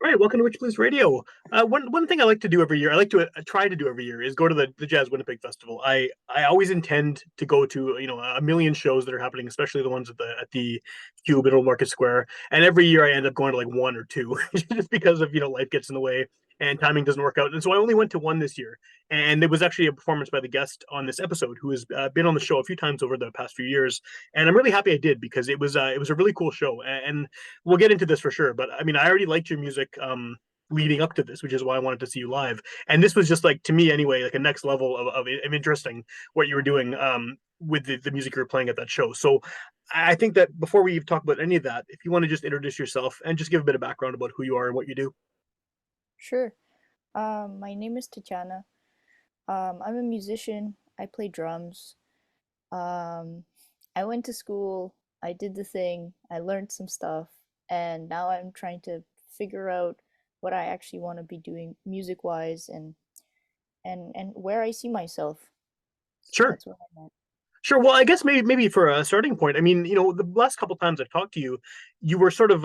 Right, welcome to Witchpolice Radio. One thing I like to do every year, I like to try to do every year, is go to the Jazz Winnipeg Festival. I always intend to go to a million shows that are happening, especially the ones at the Cube Middle Market Square. And every year I end up going to like one or two, just because of life gets in the way and timing doesn't work out. And so I only went to one this year, and it was actually a performance by the guest on this episode, who has been on the show a few times over the past few years. And I'm really happy I did because it was a really cool show, and we'll get into this for sure. But I mean, I already liked your music leading up to this, which is why I wanted to see you live. And this was just like, to me anyway, like a next level of interesting what you were doing with the music you were playing at that show. So I think that before we talk about any of that, if you want to just introduce yourself and just give a bit of background about who you are and what you do. Sure. My name is Tetyana. I'm a musician. I play drums. Um, I went to school. I did the thing. I learned some stuff, and now I'm trying to figure out what I actually want to be doing music-wise and where I see myself. So Sure. that's what I'm at. Sure. Well, I guess maybe for a starting point, I mean, the last couple times I've talked to you, you were sort of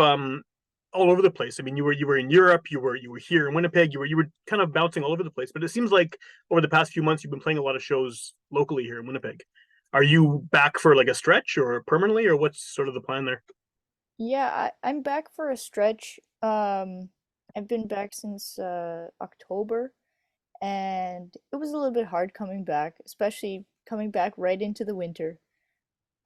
all over the place. I mean, you were in Europe, you were here in Winnipeg, you were kind of bouncing all over the place. But it seems like over the past few months you've been playing a lot of shows locally here in Winnipeg. Are you back for like a stretch or permanently, or what's sort of the plan there? Yeah, I'm back for a stretch. I've been back since October, and it was a little bit hard coming back, especially coming back right into the winter.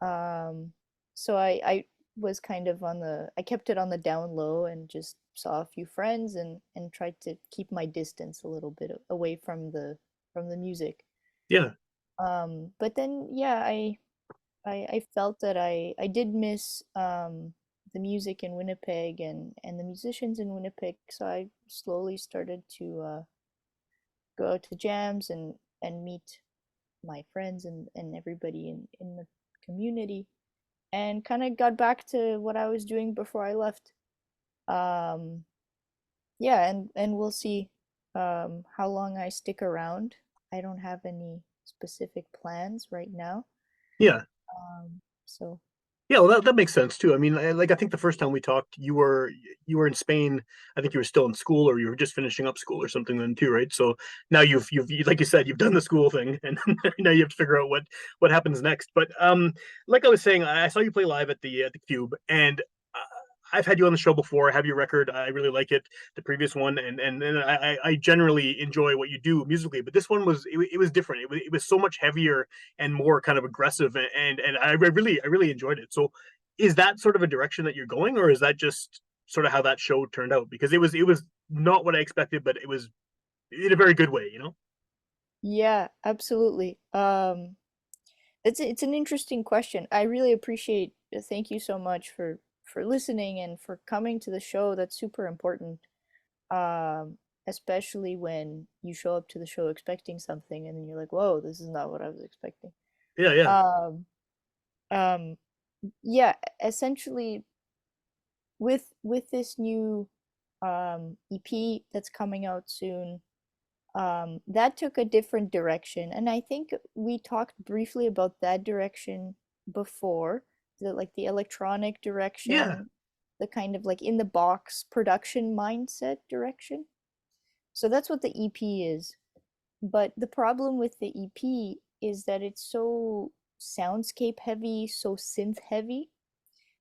Um, so I was kind of I kept it on the down low and just saw a few friends and tried to keep my distance a little bit away from the music. Yeah. But then yeah, I felt that I did miss the music in Winnipeg and the musicians in Winnipeg, so I slowly started to go to jams and meet my friends and everybody in the community and kind of got back to what I was doing before I left. Um, yeah, and we'll see how long I stick around. I don't have any specific plans right now. Yeah. So Yeah, well, that makes sense too. I mean, I think the first time we talked, you were in Spain. I think you were still in school, or you were just finishing up school, or something then too, right? So now like you said, you've done the school thing, and now you have to figure out what happens next. But like I was saying, I saw you play live at the Cube, and I've had you on the show before. I have your record. I really like it. The previous one, and I generally enjoy what you do musically. But this one it was different. It was so much heavier and more kind of aggressive, and I really enjoyed it. So, is that sort of a direction that you're going, or is that just sort of how that show turned out? Because it was not what I expected, but it was in a very good way. yeah, absolutely. It's an interesting question. I really appreciate. Thank you so much for listening and for coming to the show. That's super important. Especially when you show up to the show expecting something and then you're like, "Whoa, this is not what I was expecting." Yeah, yeah, Um, um, yeah, essentially with this new EP that's coming out soon, that took a different direction, and I think we talked briefly about that direction before, the electronic yeah. direction, the kind of like in the box production mindset direction. So that's what the EP is. But the problem with the EP is that it's so soundscape heavy, so synth heavy,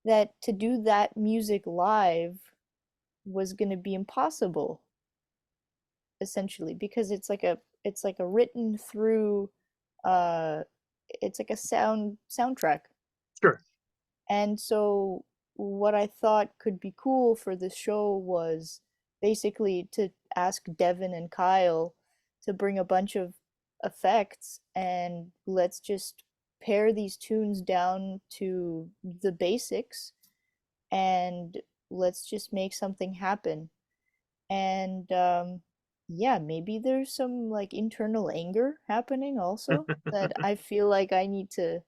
that to do that music live was going to be impossible, essentially, because it's like a written through uh it's like a soundtrack. Sure. And so what I thought could be cool for this show was basically to ask Devin and Kyle to bring a bunch of effects and let's just pare these tunes down to the basics and let's just make something happen. And yeah, maybe there's some like internal anger happening also that I feel like I need to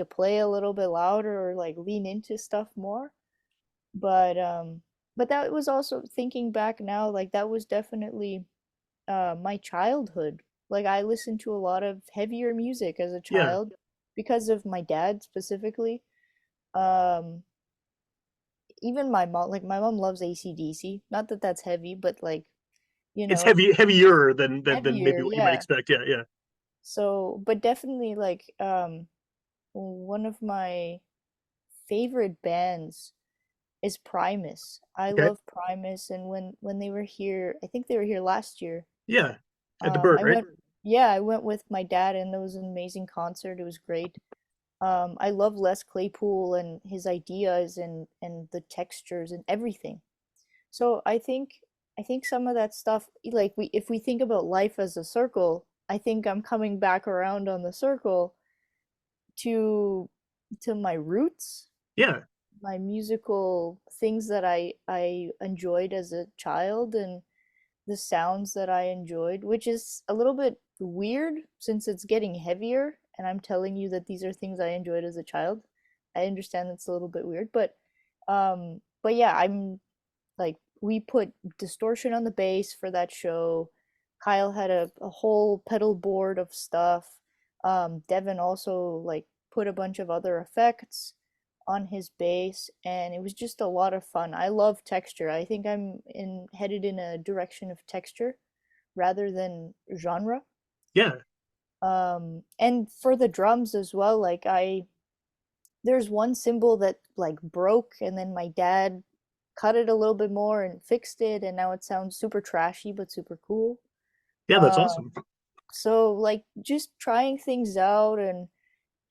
play a little bit louder or like lean into stuff more. But but that was also thinking back now, like that was definitely my childhood. Like I listened to a lot of heavier music as a Yeah. child because of my dad specifically. Um even my mom, like my mom loves AC/DC. Not that that's heavy, but like, you It's know, heavier than heavier, maybe what you might yeah. expect. Yeah, yeah. So, but definitely like one of my favorite bands is Primus. I Okay. love Primus, and when they were here, I think they were here last year. Yeah. At the bird, I right? went, yeah, I went with my dad, and it was an amazing concert. It was great. I love Les Claypool and his ideas and the textures and everything. So I think some of that stuff, like we if we think about life as a circle, I think I'm coming back around on the circle to my roots, Yeah. my musical things that I enjoyed as a child and the sounds that I enjoyed, which is a little bit weird since it's getting heavier and I'm telling you that these are things I enjoyed as a child. I understand it's a little bit weird, but yeah, I'm like we put distortion on the bass for that show. Kyle had a whole pedal board of stuff. Devin also like put a bunch of other effects on his bass, and it was just a lot of fun. I love texture. I think I'm in headed in a direction of texture rather than genre. Yeah. And for the drums as well, like I there's one cymbal that like broke, and then my dad cut it a little bit more and fixed it, and now it sounds super trashy but super cool. Yeah, that's Uh, awesome. so like just trying things out,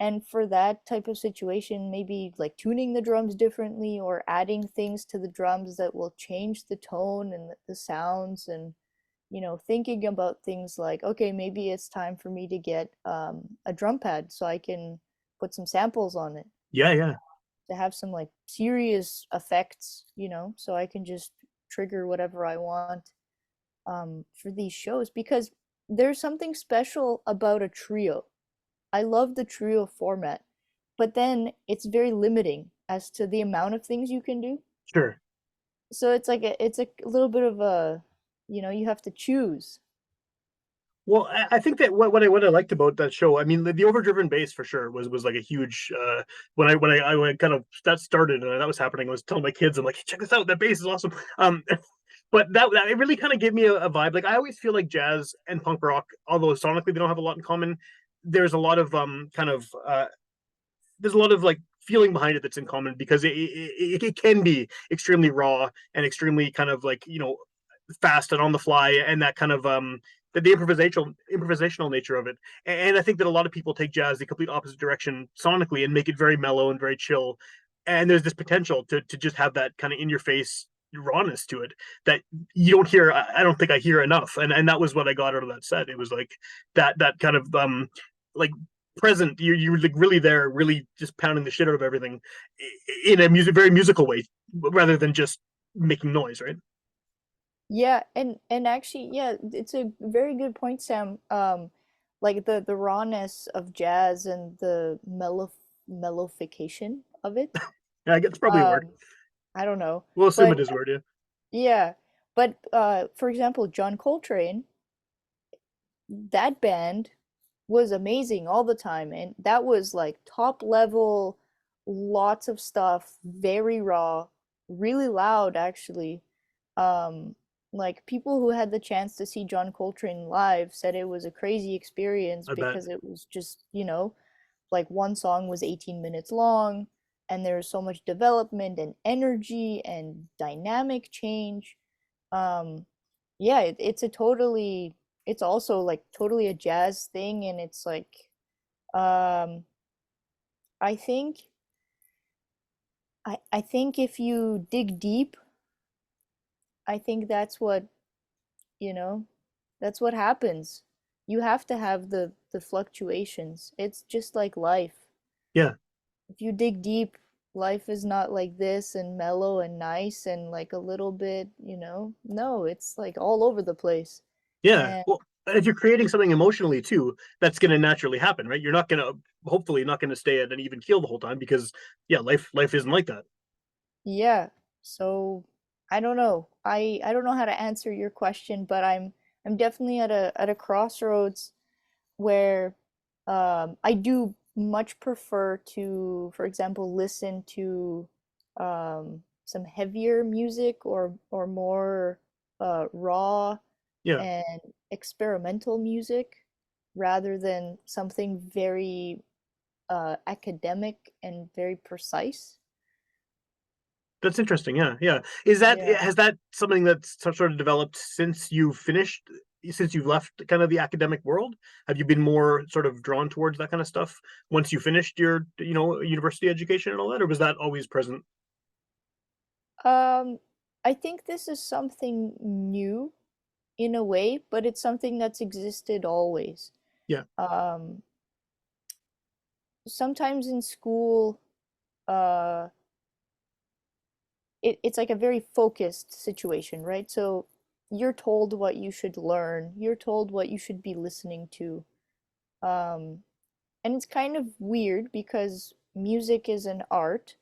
and for that type of situation, maybe like tuning the drums differently or adding things to the drums that will change the tone and the sounds, and thinking about things like, okay, maybe it's time for me to get a drum pad so I can put some samples on it Yeah, yeah. to have some like serious effects, so I can just trigger whatever I want for these shows, because there's something special about a trio. I love the trio format, but then it's very limiting as to the amount of things you can do. Sure. So it's a little bit of a, you have to choose. Well, I think that what I liked about that show, I mean, the overdriven bass for sure was like a huge when I kind of that started and that was happening. I was telling my kids, I'm like, hey, check this out, that bass is awesome. But that it really kind of gave me a vibe. Like I always feel like jazz and punk rock, although sonically they don't have a lot in common, there's a lot of kind of there's a lot of like feeling behind it that's in common because it can be extremely raw and extremely kind of like fast and on the fly and that kind of the improvisational nature of it. And I think that a lot of people take jazz the complete opposite direction sonically and make it very mellow and very chill. And there's this potential to just have that kind of in your face rawness to it that you don't hear. I don't think I hear enough. And that was what I got out of that set. It was like that kind of like present. You're like really there, really just pounding the shit out of everything in a very musical way rather than just making noise, right? Yeah, and actually, yeah, it's a very good point, Sam. Like the rawness of jazz and the mellowification of it. Yeah, I guess probably a word. Um, I don't know, We'll assume but it is a word. Yeah, yeah, but for example, John Coltrane, that band was amazing all the time, and that was like top level, lots of stuff, very raw, really loud actually. um like people who had the chance to see John Coltrane live said it was a crazy experience I bet. because it was just, like one song was 18 minutes long, and there was so much development and energy and dynamic change. um yeah, it's also like totally a jazz thing, and it's like um I think I think if you dig deep, I think you know that's what happens. You have to have the fluctuations. It's just like life. Yeah, If you dig deep, life is not like this and mellow and nice and like a little bit, no, it's like all over the place. yeah. And Well, if you're creating something emotionally too, that's going to naturally happen, right? You're not going to hopefully not going to stay at an even keel the whole time because yeah, life isn't like that. yeah, so I don't know. I don't know how to answer your question, but I'm definitely at a crossroads where I do much prefer to, for example, listen to some heavier music or more raw Yeah. and experimental music rather than something very academic and very precise. That's interesting. Yeah, yeah. Is that Yeah. has that something that's sort of developed since you finished, since you've left kind of the academic world? Have you been more sort of drawn towards that kind of stuff once you finished your, university education and all that, or was that always present? Um, I think this is something new in a way, but it's something that's existed always. Yeah, Um, Sometimes in school, uh, it's like a very focused situation, right? So you're told what you should learn, you're told what you should be listening to. Um, and it's kind of weird because music is an art,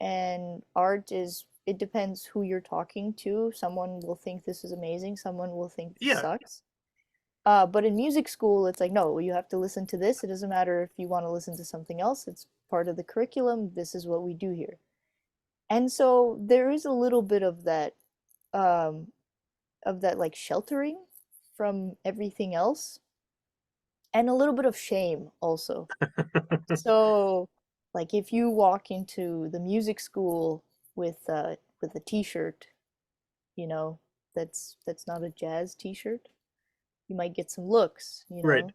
and art is, it depends who you're talking to. Someone will think this is amazing, someone will think this yeah, sucks. But in music school, it's like, no, you have to listen to this. It doesn't matter if you want to listen to something else. It's part of the curriculum. This is what we do here. And so there is a little bit um, of that like sheltering from everything else, and a little bit of shame also. So, like if you walk into the music school with a t-shirt, you know, that's not a jazz t-shirt, you might get some looks, you right. know.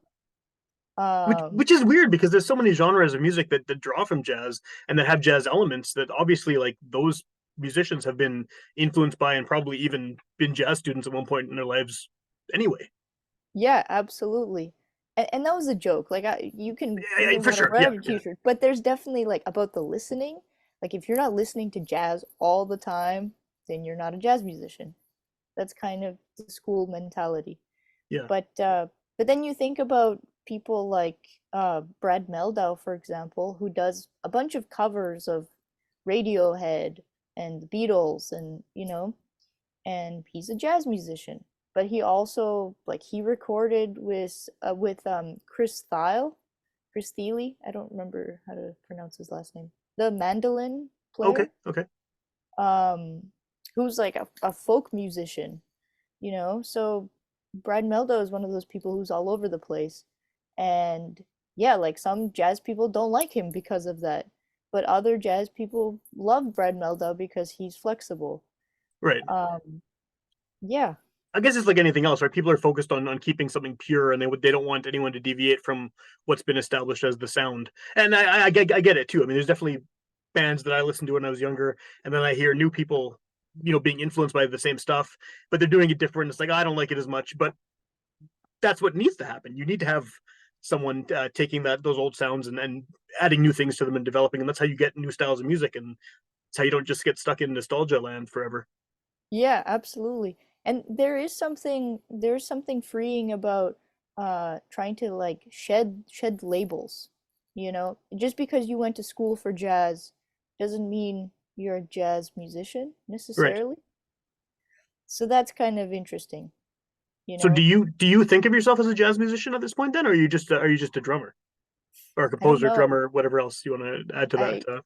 Which Um, which is weird because there's so many genres of music that draw from jazz and that have jazz elements that obviously like those musicians have been influenced by and probably even been jazz students at one point in their lives anyway. yeah, absolutely. And that was a joke. Like you can For wear sure. Yeah, whatever yeah, t-shirt, but there's definitely like about the listening. Like if you're not listening to jazz all the time, then you're not a jazz musician. That's kind of the school mentality. yeah. But but then you think about people like Brad Meldau, for example, who does a bunch of covers of Radiohead and the Beatles, and you know, and he's a jazz musician. But he also like he recorded with Chris Thile, Chris Thiele. I don't remember how to pronounce his last name. The mandolin Okay, player, okay. um, who's like a folk musician, you know. So Brad Meldo is one of those people who's all over the place, and yeah, like some jazz people don't like him because of that, but other jazz people love Brad Meldo because he's flexible. Right. um yeah. I guess it's like anything else, right? People are focused on keeping something pure, and they don't want anyone to deviate from what's been established as the sound. And I get it too. I mean, there's definitely bands that I listened to when I was younger, and then I hear new people, being influenced by the same stuff, but they're doing it different. It's like I don't like it as much, but that's what needs to happen. You need to have someone taking those old sounds and adding new things to them and developing, and that's how you get new styles of music, and it's how you don't just get stuck in nostalgia land forever. Yeah, absolutely. And there's something freeing about trying to like shed labels. You know, just because you went to school for jazz doesn't mean you're a jazz musician Right. necessarily. So that's kind of interesting, you So know. do you think of yourself as a jazz musician at this point then, or are you just a drummer or a I don't composer, know. drummer, whatever else you want to add to that?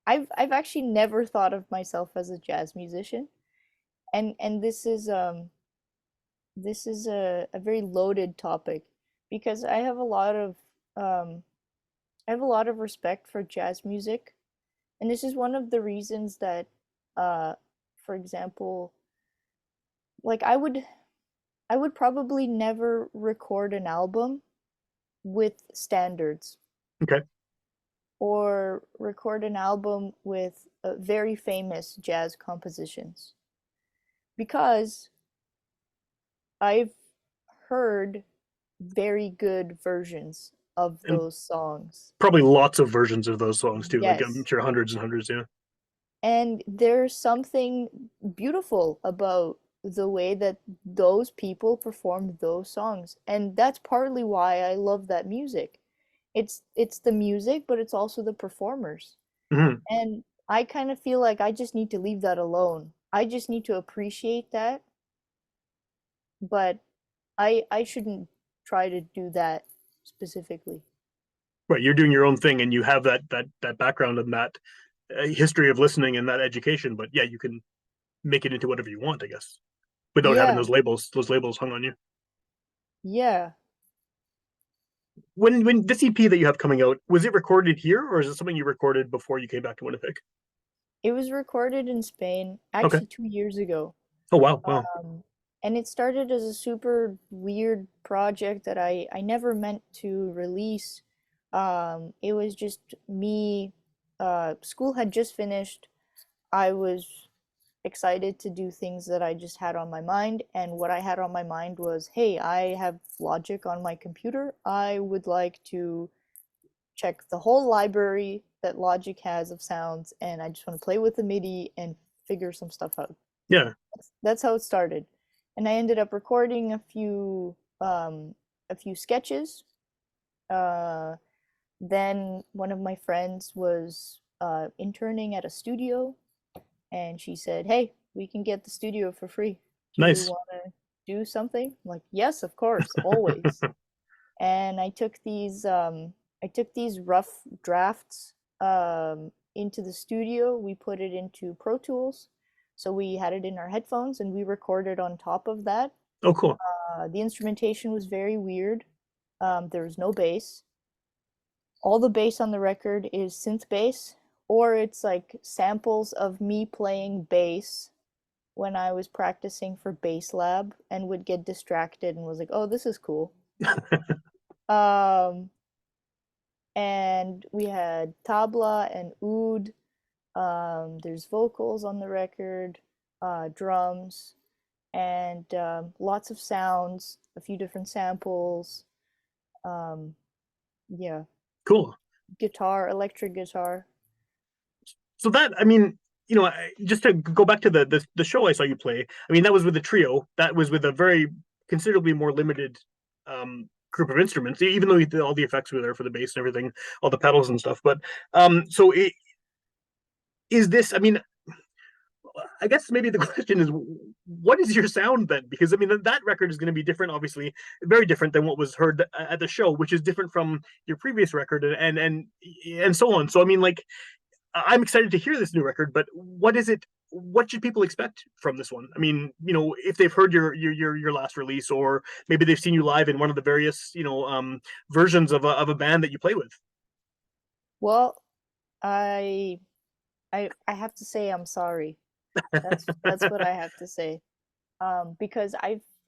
I I've actually never thought of myself as a jazz musician. And this is a very loaded topic because um I have a lot of respect for jazz music, and this is one of the reasons that, uh, for example, like I would probably never record an album with standards Okay. or record an album with very famous jazz compositions because I've heard very good versions of And those songs. probably lots of versions of those songs too. Like I'm Yes. sure hundreds and hundreds. Yeah. And there's something beautiful about the way that those people performed those songs. And that's partly why I love that music. It's the music, but it's also the performers. Hmm. And I kind of feel like I just need to leave that alone. I just need to appreciate that, but I shouldn't try to do that specifically. Right. You're doing your own thing, and you have that background and that history of listening and that education, but yeah, you can make it into whatever you want, I guess, without having Yeah, those labels hung on you. yeah. When this EP that you have coming out, was it recorded here or is it something you recorded before you came back to Winnipeg? It was recorded in Spain Okay. actually 2 years ago. Oh wow, wow. Um, and it started as a super weird project that I never meant to release. It was just me. School had just finished. I was excited to do things that I just had on my mind. And what I had on my mind was, hey, I have Logic on my computer. I would like to check the whole library that Logic has of sounds, and I just want to play with the MIDI and figure some stuff out. Yeah. That's how it started. And I ended up recording a few sketches. Uh, then one of my friends was interning at a studio, and she said, "Hey, we can get the studio for free. Do you Nice. want to do something?" I'm like, "Yes, of course, always." And I took these rough drafts into the studio. We put it into Pro Tools, so we had it in our headphones and we recorded on top of that. Oh cool. The instrumentation was very weird. There was no bass. All the bass on the record is synth bass, or it's like samples of me playing bass when I was practicing for Bass Lab and would get distracted and was like, "Oh, this is cool." Um, and we had tabla and oud. There's vocals on the record, drums, and lots of sounds, a few different samples. Um, yeah, Cool. guitar, electric guitar. So that, I mean, just to go back to the show I saw you play, I mean, that was with a trio. That was with a very considerably more limited group of instruments, even though all the effects were there for the bass and everything, all the pedals and stuff. But so is this? I mean, I guess maybe the question is, what is your sound then? Because I mean, that record is going to be different, obviously, very different than what was heard at the show, which is different from your previous record and so on. So I mean, like, I'm excited to hear this new record, but what is it? What should people expect from this one? I mean, if they've heard your last release, or maybe they've seen you live in one of the various versions of a band that you play with. Well, I I have to say I'm sorry. That's what I have to say. Because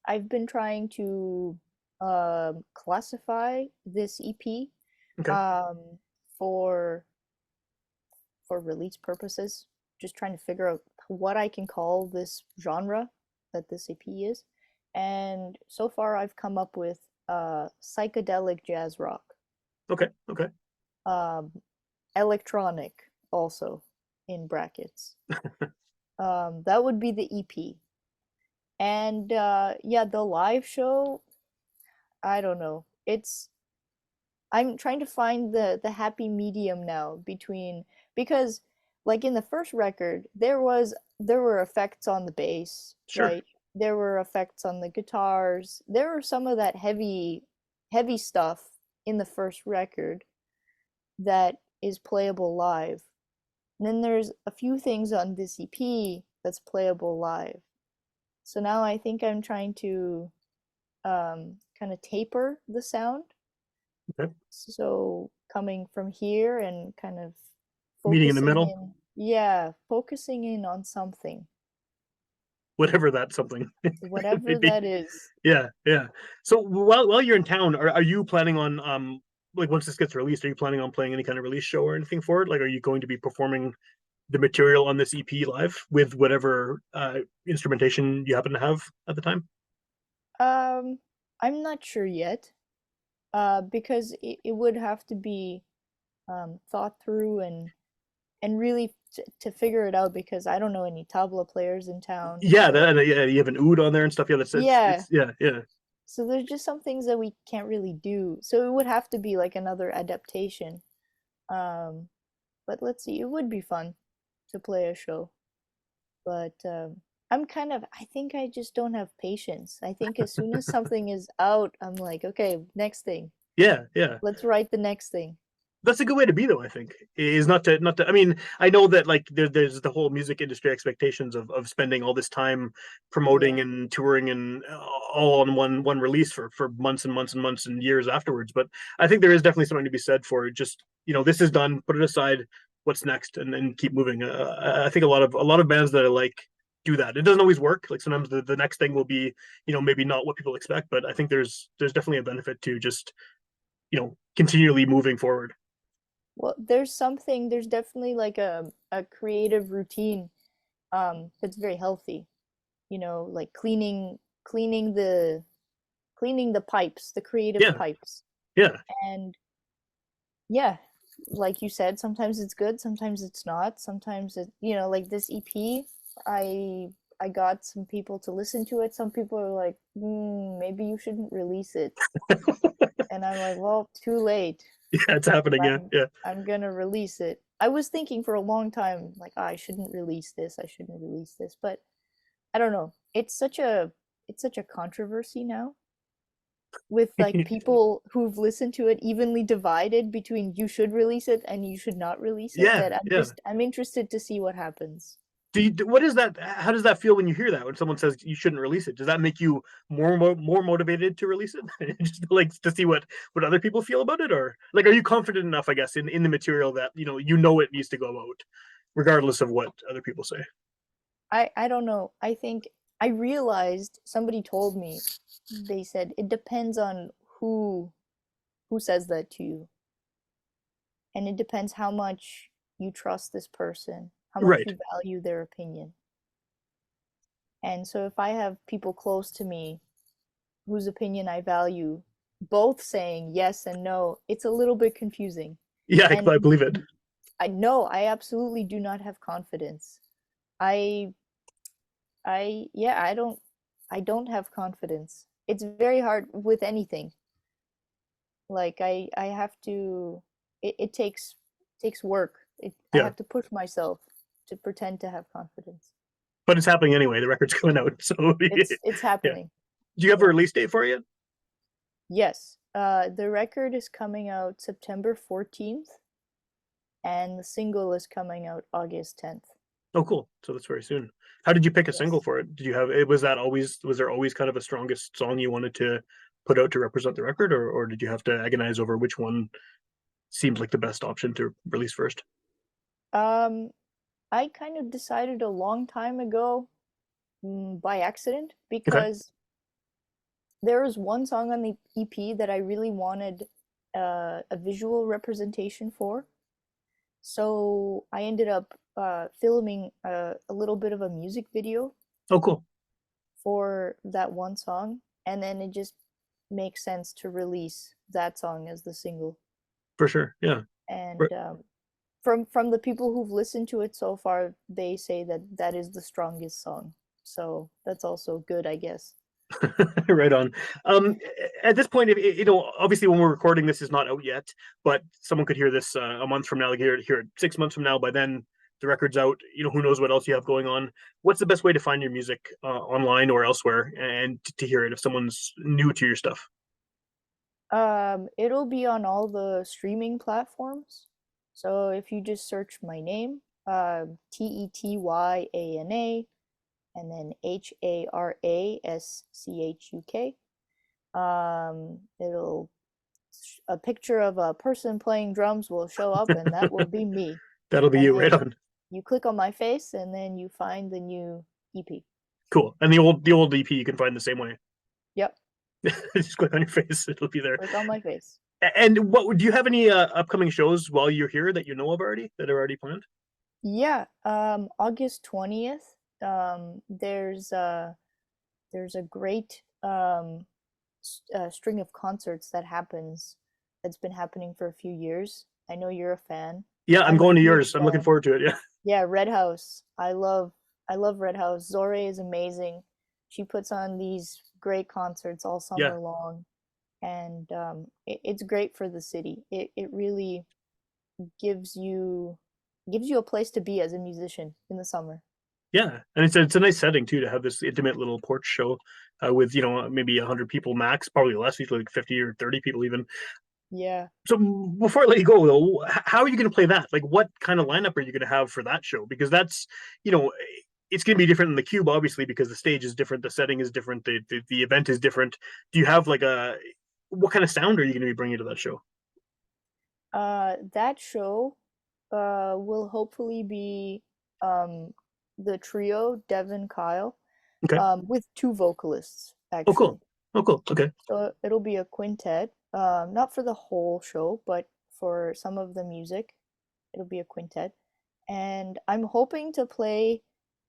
I've been trying to classify this EP Okay, um, for release purposes, just trying to figure out what I can call this genre that this EP is. And so far, I've come up with psychedelic jazz rock, okay, okay. um, electronic, also in brackets. That would be the EP. And yeah, the live show, I don't know. I'm trying to find the happy medium now between, because like in the first record there were effects on the bass, Sure. right? There were effects on the guitars. There were some of that heavy stuff in the first record that is playable live. And then there's a few things on this EP that's playable live. So now I think I'm trying to kind of taper the sound, Okay. so coming from here and kind of Meeting in the focusing middle, in, yeah, focusing in on something, whatever that something may whatever be. that is. Yeah, yeah. So while you're in town, are you planning on like once this gets released, are you planning on playing any kind of release show or anything for it? Like, are you going to be performing the material on this EP live with whatever instrumentation you happen to have at the time? um I'm not sure yet, because it would have to be thought through and really to figure it out, because I don't know any tabla players in town, Yeah, so that, yeah, you have an oud on there and stuff. Yeah, that's yeah. it's yeah, yeah. So there's just some things that we can't really do, so it would have to be like another adaptation. um but let's see, it would be fun to play a show. But I think I just don't have patience. I think as soon as something is out, I'm like, okay, next thing. Yeah, yeah. Let's write the next thing. That's a good way to be, though. I think is not to. I mean, I know that like there's the whole music industry expectations of spending all this time promoting Yeah. and touring and all on one release for months and months and months and years afterwards. But I think there is definitely something to be said for just this is done, put it aside, what's next, and then keep moving. I think a lot of bands that I like do that. It doesn't always work. Like sometimes the next thing will be maybe not what people expect, but I think there's definitely a benefit to just continually moving forward. Well, there's definitely like a creative routine that's very healthy. Like cleaning the pipes, the creative Yeah, pipes. yeah. And yeah, like you said, sometimes it's good, sometimes it's not. Sometimes like this EP, I I got some people to listen to it. Some people are like, maybe you shouldn't release it. And I'm like, well, too late. Yeah, it's happening. Yeah, I'm yeah. I'm gonna release it. I was thinking for a long time, like, I shouldn't release this. I shouldn't release this. But I don't know. It's such a controversy now with like people who've listened to it evenly divided between you should release it and you should not release it, Yeah, that yeah. I'm interested to see what happens. What is that? How does that feel when you hear that? When someone says you shouldn't release it, does that make you more motivated to release it? Just like to see what other people feel about it, or like are you confident enough, I guess, in the material that it needs to go out, regardless of what other people say? I don't know. I think I realized somebody told me, they said it depends on who says that to you, and it depends how much you trust this person, how much Right. you value their opinion. And so if I have people close to me whose opinion I value, both saying yes and no, it's a little bit confusing. Yeah, And I believe it. I know I absolutely do not have confidence. I yeah, I don't have confidence. It's very hard with anything. Like I have to it takes work. I Yeah, have to push myself to pretend to have confidence. but it's happening anyway. The record's coming out, so It's yeah. happening. Do you have a Yeah. release date for it yet? Yes. The record is coming out September 14th, and the single is coming out August 10th. Oh, cool. So that's very soon. How did you pick a single Yes. for it? Did you have it? Was there always kind of a strongest song you wanted to put out to represent the record, or did you have to agonize over which one seemed like the best option to release first? Um, I kind of decided a long time ago, by accident, Okay. because there was one song on the EP that I really wanted a visual representation for. So I ended up filming a little bit of a music video Oh, cool. for that one song, and then it just makes sense to release that song as the single. For sure. Yeah. And from the people who've listened to it so far, they say that that is the strongest song. So that's also good, I guess. Right on. At this point, obviously, when we're recording, this is not out yet, but someone could hear this a month from now, like hear it 6 months from now. By then, the record's out. Who knows what else you have going on? What's the best way to find your music online or elsewhere, and to hear it if someone's new to your stuff? It'll be on all the streaming platforms. So if you just search my name, Tetyana, and then Haraschuk, it'll a picture of a person playing drums will show up, and that will be me. That'll be And you, right then on. you click on my face, and then you find the new EP. Cool. And the old EP you can find the same way. Yep, Just click on your face; it'll be there. click on my face. And what do you have any upcoming shows while you're here that you know of already that are already planned? Yeah, August 20th, there's a great string of concerts that's been happening for a few years. I know you're a fan. Yeah, I'm I'm a going to huge yours. I'm looking fan. forward to it. Yeah. Yeah, Red House. I love Red House. Zore is amazing. She puts on these great concerts all Yeah. summer long, and it's great for the city. It really gives you gives you a place to be as a musician in the summer. Yeah, and it's a nice setting too to have this intimate little porch show with maybe 100 people max, probably less, usually like 50 or 30 people even. Yeah. So before I let you go though, how are you going to play that? Like, what kind of lineup are you going to have for that show? Because that's, you know, it's going to be different in the cube, obviously, because the stage is different, the setting is different, the event is different. Do you have like a what kind of sound are you going to be bringing to that show? That show will hopefully be um the trio, Devin, Kyle, Okay. with two vocalists Oh, cool. actually. Oh, cool. Okay. So it'll be a quintet, not for the whole show, but for some of the music, it'll be a quintet. And I'm hoping to play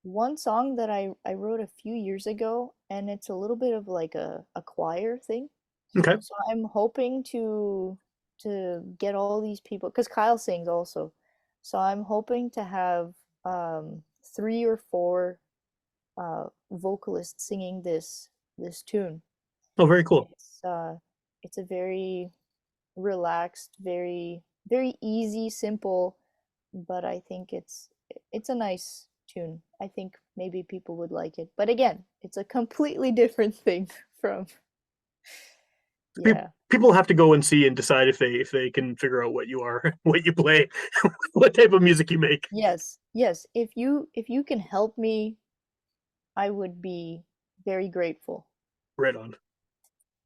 one song that I wrote a few years ago, and it's a little bit of like a choir thing. Okay. So I'm hoping to get all these people, because Kyle sings also. So I'm hoping to have three or four vocalists singing this tune. Oh, very And cool. it's a very relaxed, very easy, simple, but I think it's a nice tune. I think maybe people would like it. But again, it's a completely different thing from yeah. People have to go and see and decide if they can figure out what you are, what you play, what type of music you make. Yes. Yes. If you can help me, I would be very grateful. Right on.